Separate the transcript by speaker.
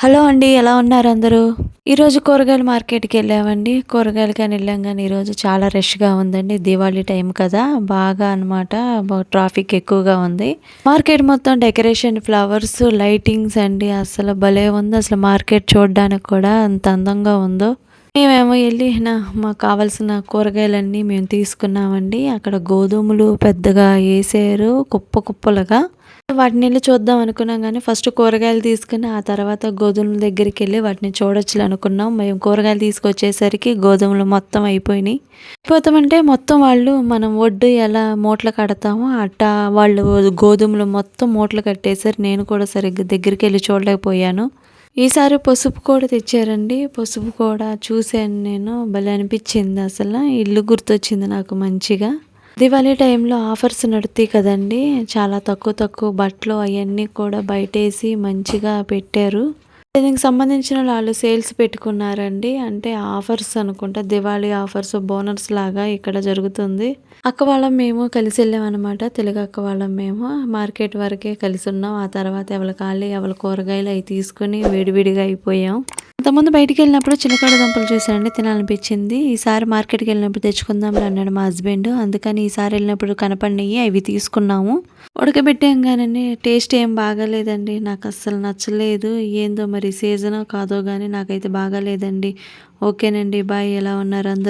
Speaker 1: Hello అండి. ఎలా ఉన్నారు అందరూ? ఈరోజు కూరగాయల మార్కెట్‌కి వెళ్ళామండి. కూరగాయలకని వెళ్ళాం గానీ, ఈరోజు చాలా రష్‌గా ఉందండి. దీవాళీ టైం కదా! బాగా అనమాట. ట్రాఫిక్ ఎక్కువగా ఉంది. మార్కెట్ మొత్తం డెకరేషన్, ఫ్లవర్స్, లైటింగ్స్ అండి. అసలు భలే ఉంది. అసలు మార్కెట్ చూడడానికి కూడా అంత అందంగా ఉందో. మేమేమో ఎళ్లి మాకు కావాల్సిన కూరగాయలన్నీ మేము తీసుకున్నామండి. అక్కడ గోధుమలు పెద్దగా ఏసారు కుప్పలుగా. వాటినెళ్లి చూద్దాం అనుకున్నాం గానీ, ఫస్ట్ కూరగాయలు తీసుకొని, ఆ తర్వాత గోధుమల దగ్గరికెళ్ళి వాటిని చూడొచ్చులే అనుకున్నాం. మేము కూరగాయలు తీసుకొచ్చేసరికి గోధుమలు మొత్తం అయిపోయినియి. అయిపోతామంటే మొత్తం వాళ్ళు మనం ఒడ్డు ఎలా మూటలు కడతామో అట్టా వాళ్ళు గోధుమలు మొత్తం మూటలు కట్టేశారు. నేను కూడా సరిగ్గా దగ్గరికెళ్ళి చూడలేకపోయాను. ఈసారి పసుపు కూడా తెచ్చారండి. పసుపు కూడా చూశాను నేను. భలే అనిపిచ్చింది అసల. ఇల్లు గుర్తొచ్చింది నాకు మంచిగా. దివాళీ టైంలో ఆఫర్స్ నడుత్తాయి కదండీ! చాలా తక్కువ బట్టలు అయన్నీ కూడా బయటేసి మంచిగా పెట్టారు. దీనికి సంబంధించిన వాళ్ళు సేల్స్ పెట్టుకున్నారండి. అంటే ఆఫర్స్ అనుకుంటా. దివాళీ ఆఫర్స్, బోనస్ లాగా ఇక్కడ జరుగుతుంది. అక్క వాళ్ళం మేము కలిసెళ్ళామనమాట. తెలుగు అక్క వాళ్ళం మేము. మార్కెట్ వరకే కలిసున్నాం. ఆ తర్వాత ఎవళ్ళ కాళ్ళయి ఎవళ్ళ కూరగాయలు అయి తీసుకొని విడివిడిగా అయిపోయాం. అంతకుముందు బయటికెళ్ళినప్పుడు చిలకడ దుంపలు చూసానండి. తినాలనిపించింది. ఈసారి మార్కెట్‌కెళ్ళినప్పుడు తెచ్చుకుందాంలే అన్నాడు మా హస్బెండ్. అందుకని ఈసారి ఎళ్ళినప్పుడు కనపడినియి అవి తీసుకున్నాము. ఉడకబెట్టాం గానండి టేస్ట్ ఏం బాగాలేదండి. నాకస్సలు నచ్చలేదు. ఏందో మరి సీజనో కాదో గానీ నాకైతే బాగాలేదండి. ఓకేనండి. బాయ్. ఎలా ఉన్నారు అందరూ?